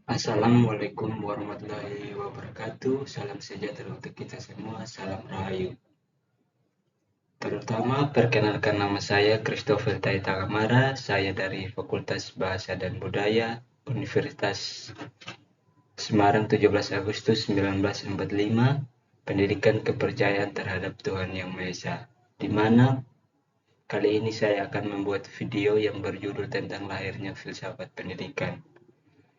Assalamualaikum warahmatullahi wabarakatuh. Salam sejahtera untuk kita semua. Salam Rahayu. Terutama perkenalkan nama saya Christopher Taita Kamara. Saya dari Fakultas Bahasa dan Budaya Universitas Semarang 17 Agustus 1945. Pendidikan kepercayaan terhadap Tuhan Yang Maha Esa. Di mana kali ini saya akan membuat video yang berjudul tentang lahirnya filsafat pendidikan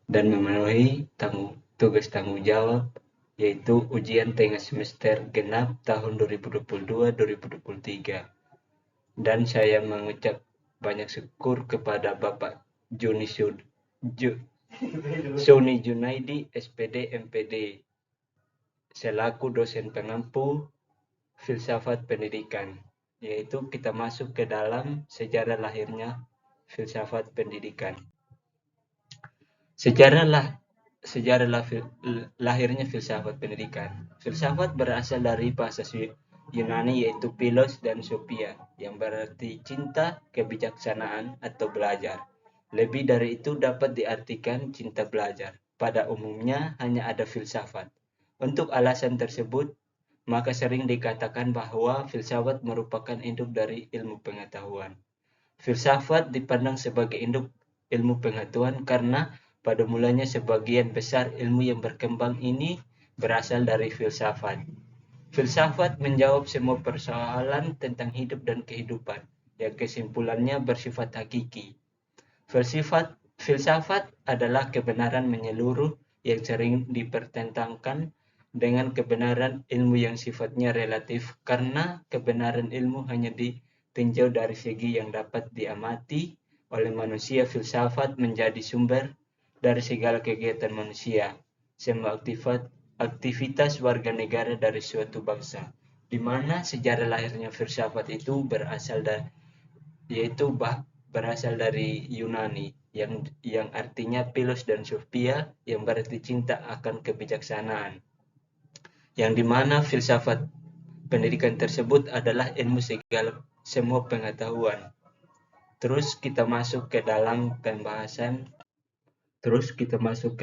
dan memenuhi tugas tanggung jawab, yaitu ujian tengah semester genap tahun 2022-2023. Dan saya mengucap banyak syukur kepada Bapak Suni Junaidi, SPD MPD, selaku dosen pengampu filsafat pendidikan. Yaitu kita masuk ke dalam sejarah lahirnya filsafat pendidikan. Sejarah lahirnya filsafat pendidikan. Filsafat berasal dari bahasa Yunani yaitu philos dan sophia, yang berarti cinta, kebijaksanaan, atau belajar. Lebih dari itu dapat diartikan cinta belajar. Pada umumnya hanya ada filsafat. Untuk alasan tersebut, maka sering dikatakan bahwa filsafat merupakan induk dari ilmu pengetahuan. Filsafat dipandang sebagai induk ilmu pengetahuan karena pada mulanya sebagian besar ilmu yang berkembang ini berasal dari filsafat. Filsafat menjawab semua persoalan tentang hidup dan kehidupan, yang kesimpulannya bersifat hakiki. Filsafat adalah kebenaran menyeluruh yang sering dipertentangkan dengan kebenaran ilmu yang sifatnya relatif, karena kebenaran ilmu hanya ditinjau dari segi yang dapat diamati oleh manusia. Filsafat menjadi sumber dari segala kegiatan manusia, semua aktivitas warga negara dari suatu bangsa, di mana sejarah lahirnya filsafat itu berasal dari Yunani, yang artinya philos dan sophia, yang berarti cinta akan kebijaksanaan, yang dimana filsafat pendidikan tersebut adalah ilmu semua pengetahuan. Terus kita masuk ke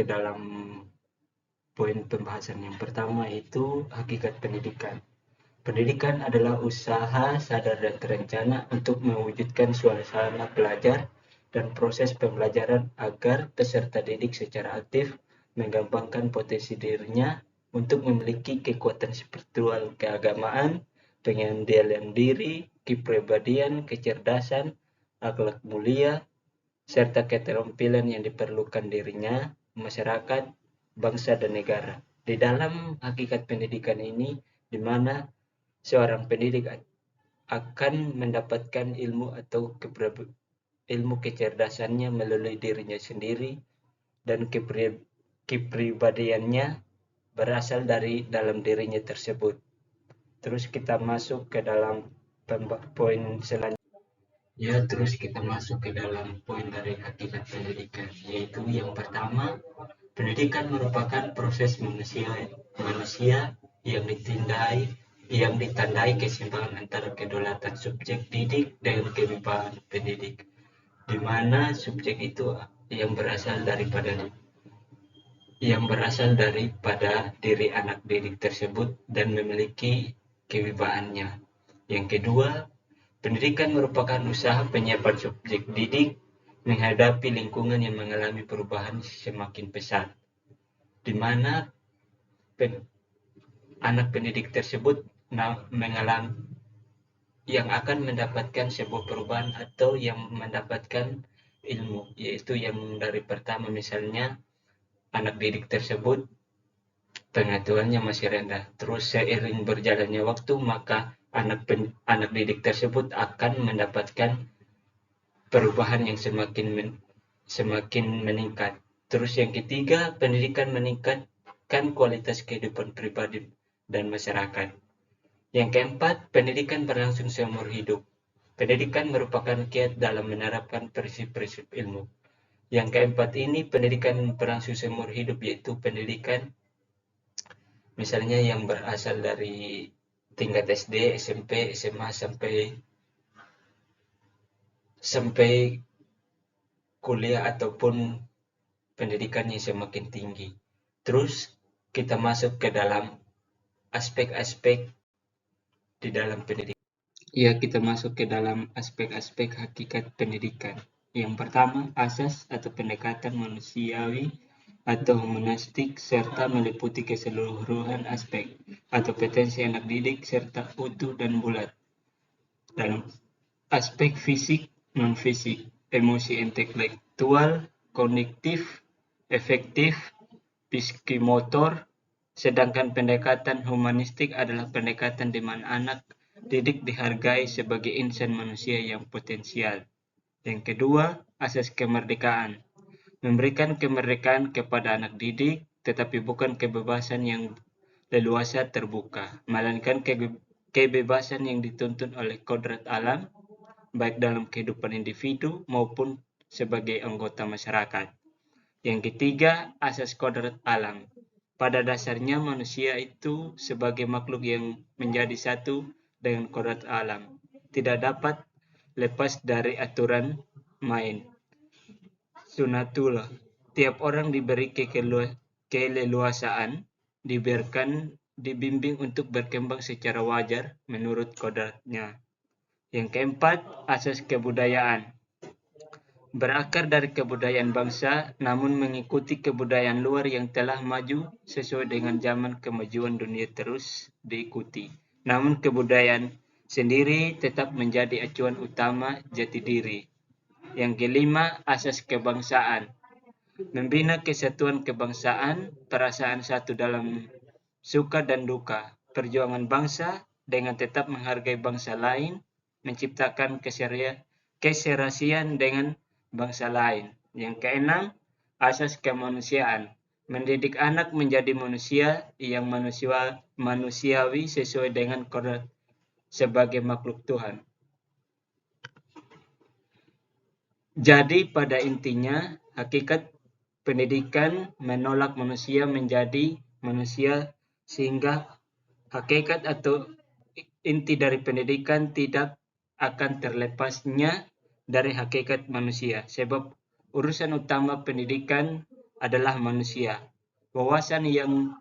dalam poin pembahasan yang pertama, yaitu hakikat pendidikan. Pendidikan adalah usaha sadar dan terencana untuk mewujudkan suasana belajar dan proses pembelajaran agar peserta didik secara aktif mengembangkan potensi dirinya untuk memiliki kekuatan spiritual, keagamaan, pengendalian diri, kepribadian, kecerdasan, akhlak mulia, serta keterampilan yang diperlukan dirinya, masyarakat, bangsa, dan negara. Di dalam hakikat pendidikan ini, di mana seorang pendidik akan mendapatkan ilmu atau ilmu kecerdasannya melalui dirinya sendiri, dan kepribadiannya berasal dari dalam dirinya tersebut. Terus kita masuk ke dalam poin selanjutnya. Terus kita masuk ke dalam poin dari hakikat pendidikan, yaitu yang pertama, pendidikan merupakan proses manusia yang ditandai keseimbangan antara kedaulatan subjek didik dengan kebebasan pendidik, di mana subjek itu yang berasal daripada diri anak didik tersebut dan memiliki kewibawaannya. Yang kedua, pendidikan merupakan usaha penyiapan subjek didik menghadapi lingkungan yang mengalami perubahan semakin pesat, di mana anak pendidik tersebut yang akan mendapatkan sebuah perubahan atau yang mendapatkan ilmu, yaitu yang dari pertama, misalnya anak didik tersebut pengetahuannya masih rendah. Terus seiring berjalannya waktu, maka anak didik tersebut akan mendapatkan perubahan yang semakin meningkat. Terus yang ketiga, pendidikan meningkatkan kualitas kehidupan pribadi dan masyarakat. Yang keempat, pendidikan berlangsung seumur hidup. Pendidikan merupakan kiat dalam menerapkan prinsip-prinsip ilmu. Yang keempat ini, pendidikan berlangsung seumur hidup, yaitu pendidikan misalnya yang berasal dari tingkat SD, SMP, SMA sampai kuliah ataupun pendidikannya semakin tinggi. Terus kita masuk ke dalam aspek-aspek di dalam pendidikan. Ya, kita masuk ke dalam aspek-aspek hakikat pendidikan. Yang pertama, asas atau pendekatan manusiawi atau humanistik serta meliputi keseluruhan aspek atau potensi anak didik serta utuh dan bulat. Dalam aspek fisik, non-fisik, emosi intelektual, kognitif, efektif, psikomotor, sedangkan pendekatan humanistik adalah pendekatan di mana anak didik dihargai sebagai insan manusia yang potensial. Yang kedua, asas kemerdekaan. Memberikan kemerdekaan kepada anak didik, tetapi bukan kebebasan yang leluasa terbuka, melainkan kebebasan yang dituntun oleh kodrat alam, baik dalam kehidupan individu maupun sebagai anggota masyarakat. Yang ketiga, asas kodrat alam. Pada dasarnya manusia itu sebagai makhluk yang menjadi satu dengan kodrat alam, tidak dapat lepas dari aturan main. Sunatullah. Tiap orang diberi keleluasaan, dibimbing untuk berkembang secara wajar menurut kodratnya. Yang keempat, asas kebudayaan. Berakar dari kebudayaan bangsa, namun mengikuti kebudayaan luar yang telah maju sesuai dengan zaman kemajuan dunia terus diikuti. Namun kebudayaan sendiri tetap menjadi acuan utama jati diri. Yang kelima, asas kebangsaan. Membina kesatuan kebangsaan, perasaan satu dalam suka dan duka, perjuangan bangsa dengan tetap menghargai bangsa lain, menciptakan keserasian dengan bangsa lain. Yang keenam, asas kemanusiaan. Mendidik anak menjadi manusia yang manusiawi sesuai dengan kodrat sebagai makhluk Tuhan. Jadi pada intinya, hakikat pendidikan menolak manusia menjadi manusia sehingga hakikat atau inti dari pendidikan tidak akan terlepasnya dari hakikat manusia, sebab urusan utama pendidikan adalah manusia. Wawasan yang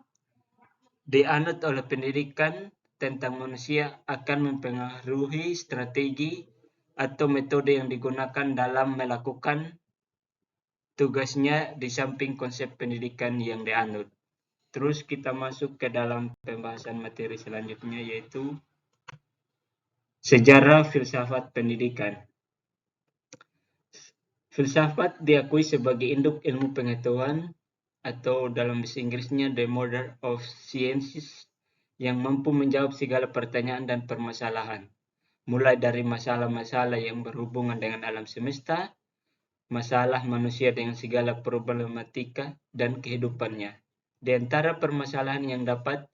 dianut oleh pendidikan tentang manusia akan mempengaruhi strategi atau metode yang digunakan dalam melakukan tugasnya di samping konsep pendidikan yang dianut. Terus kita masuk ke dalam pembahasan materi selanjutnya, yaitu sejarah filsafat pendidikan. Filsafat diakui sebagai induk ilmu pengetahuan atau dalam bahasa Inggrisnya the mother of sciences, yang mampu menjawab segala pertanyaan dan permasalahan, mulai dari masalah-masalah yang berhubungan dengan alam semesta, masalah manusia dengan segala problematika dan kehidupannya. Di antara permasalahan yang dapat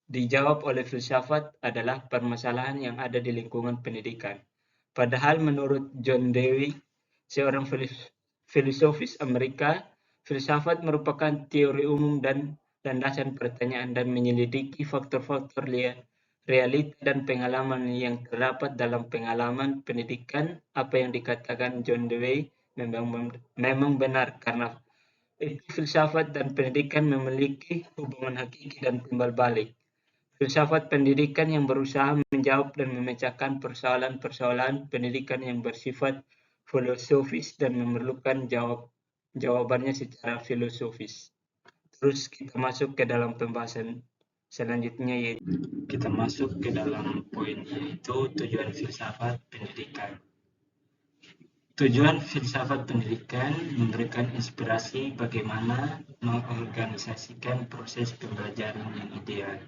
dijawab oleh filsafat adalah permasalahan yang ada di lingkungan pendidikan. Padahal menurut John Dewey, seorang filosofis Amerika, filsafat merupakan teori umum dan landasan pertanyaan dan menyelidiki faktor-faktor realita dan pengalaman yang terdapat dalam pengalaman pendidikan. Apa yang dikatakan John Dewey memang benar, karena itu filsafat dan pendidikan memiliki hubungan hakiki dan timbal balik. Filsafat pendidikan yang berusaha menjawab dan memecahkan persoalan-persoalan pendidikan yang bersifat filosofis dan memerlukan jawabannya secara filosofis. Terus kita masuk ke dalam pembahasan selanjutnya, yaitu kita masuk ke dalam poin, yaitu tujuan filsafat pendidikan. Tujuan filsafat pendidikan memberikan inspirasi bagaimana mengorganisasikan proses pembelajaran yang ideal.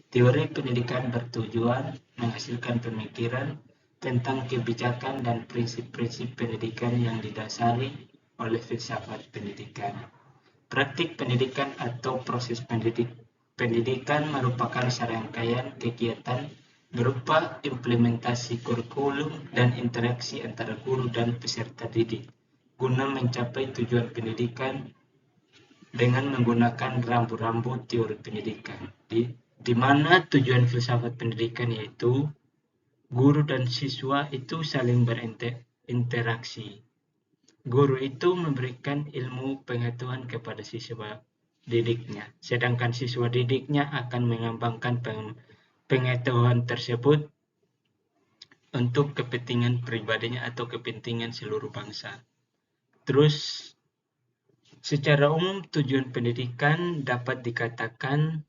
Teori pendidikan bertujuan menghasilkan pemikiran tentang kebijakan dan prinsip-prinsip pendidikan yang didasari oleh filsafat pendidikan. Praktik pendidikan atau proses pendidikan merupakan serangkaian kegiatan berupa implementasi kurikulum dan interaksi antara guru dan peserta didik guna mencapai tujuan pendidikan dengan menggunakan rambu-rambu teori pendidikan, di mana tujuan filsafat pendidikan yaitu guru dan siswa itu saling berinteraksi, Guru itu memberikan ilmu pengetahuan kepada siswa didiknya, sedangkan siswa didiknya akan mengembangkan pengetahuan tersebut untuk kepentingan pribadinya atau kepentingan seluruh bangsa. Terus, secara umum tujuan pendidikan dapat dikatakan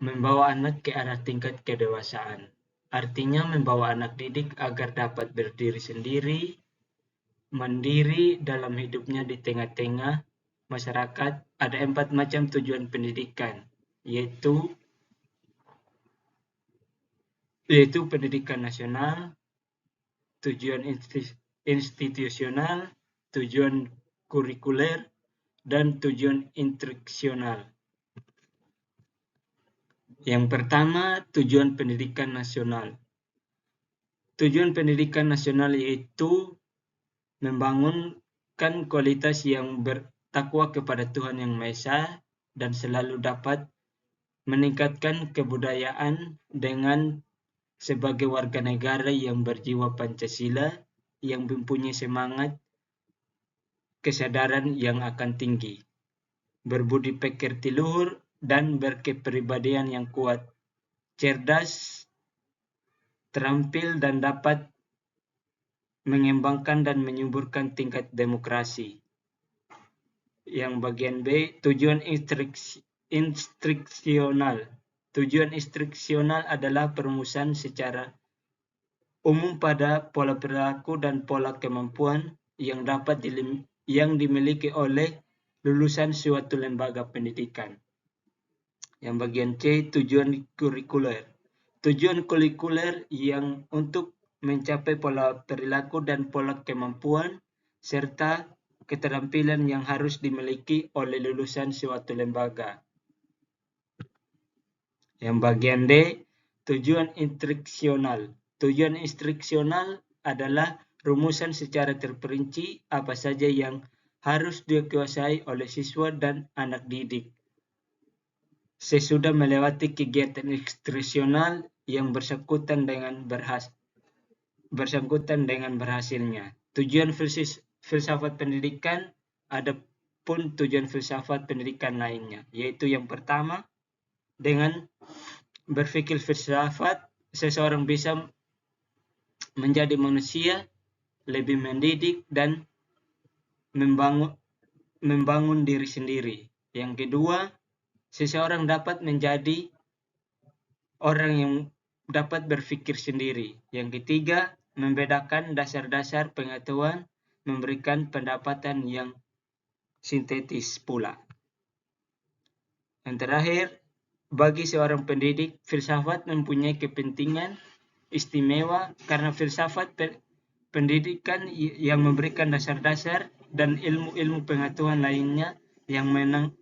membawa anak ke arah tingkat kedewasaan. Artinya membawa anak didik agar dapat berdiri sendiri, mandiri dalam hidupnya di tengah-tengah masyarakat. Ada 4 macam tujuan pendidikan, yaitu pendidikan nasional, tujuan institusional, tujuan kurikuler, dan tujuan instruksional. Yang pertama, tujuan pendidikan nasional. Tujuan pendidikan nasional yaitu membangunkan kualitas yang bertakwa kepada Tuhan Yang Maha Esa dan selalu dapat meningkatkan kebudayaan dengan sebagai warga negara yang berjiwa Pancasila, yang mempunyai semangat kesadaran yang akan tinggi, berbudi pekerti luhur, dan berkepribadian yang kuat, cerdas, terampil, dan dapat mengembangkan dan menyuburkan tingkat demokrasi. Yang bagian B, tujuan instruksional. Tujuan instruksional adalah perumusan secara umum pada pola perilaku dan pola kemampuan yang dimiliki oleh lulusan suatu lembaga pendidikan. Yang bagian C, tujuan kurikuler. Tujuan kurikuler yang untuk mencapai pola perilaku dan pola kemampuan serta keterampilan yang harus dimiliki oleh lulusan suatu lembaga. Yang bagian D, tujuan instruksional. Tujuan instruksional adalah rumusan secara terperinci apa saja yang harus dikuasai oleh siswa dan anak didik sesudah melewati kegiatan instruksional yang bersangkutan dengan berhasilnya. Tujuan filsafat pendidikan, ada pun tujuan filsafat pendidikan lainnya, yaitu yang pertama, dengan berpikir filsafat, seseorang bisa menjadi manusia lebih mendidik dan membangun diri sendiri. Yang kedua, seseorang dapat menjadi orang yang dapat berpikir sendiri. Yang ketiga, membedakan dasar-dasar pengetahuan, memberikan pendapatan yang sintetis pula. Yang terakhir, bagi seorang pendidik, filsafat mempunyai kepentingan istimewa karena filsafat pendidikan yang memberikan dasar-dasar dan ilmu-ilmu pengetahuan lainnya yang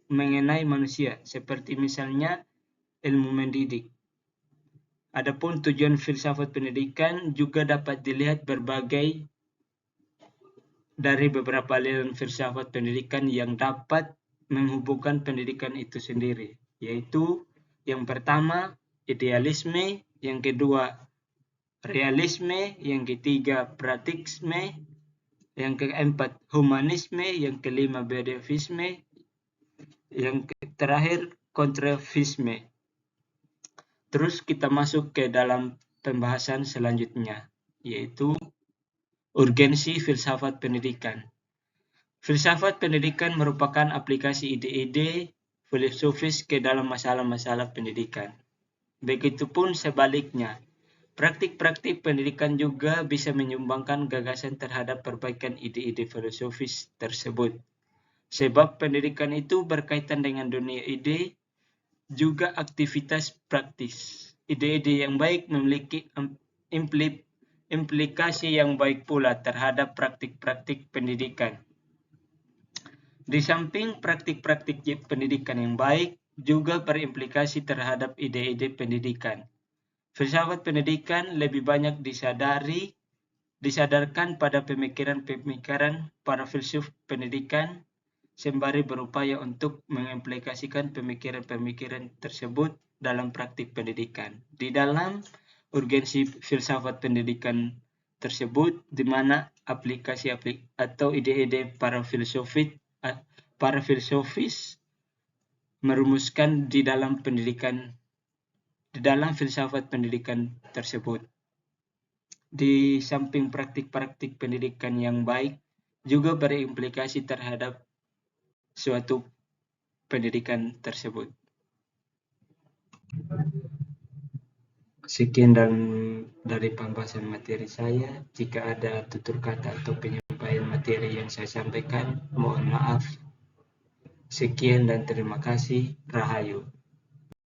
mengenai manusia, seperti misalnya ilmu mendidik. Adapun tujuan filsafat pendidikan juga dapat dilihat dari beberapa aliran filsafat pendidikan yang dapat menghubungkan pendidikan itu sendiri, yaitu yang pertama idealisme, yang kedua realisme, yang ketiga praktisme, yang keempat humanisme, yang kelima beneficisme, yang terakhir kontrafisme. Terus kita masuk ke dalam pembahasan selanjutnya, yaitu urgensi filsafat pendidikan. Filsafat pendidikan merupakan aplikasi ide-ide filosofis ke dalam masalah-masalah pendidikan. Begitupun sebaliknya, praktik-praktik pendidikan juga bisa menyumbangkan gagasan terhadap perbaikan ide-ide filosofis tersebut. Sebab pendidikan itu berkaitan dengan dunia ide, juga aktivitas praktis. Ide-ide yang baik memiliki implikasi yang baik pula terhadap praktik-praktik pendidikan. Di samping praktik-praktik pendidikan yang baik, juga berimplikasi terhadap ide-ide pendidikan. Filsafat pendidikan lebih banyak disadarkan pada pemikiran-pemikiran para filsuf pendidikan, sembari berupaya untuk mengimplikasikan pemikiran-pemikiran tersebut dalam praktik pendidikan. Di dalam urgensi filsafat pendidikan tersebut, di mana aplikasi atau ide-ide para filosofis merumuskan di dalam filsafat pendidikan tersebut. Di samping praktik-praktik pendidikan yang baik, juga berimplikasi terhadap suatu pendidikan tersebut. Sekian dari pembahasan materi saya. Jika ada tutur kata atau penyampaian materi yang saya sampaikan, mohon maaf. Sekian dan terima kasih. Rahayu.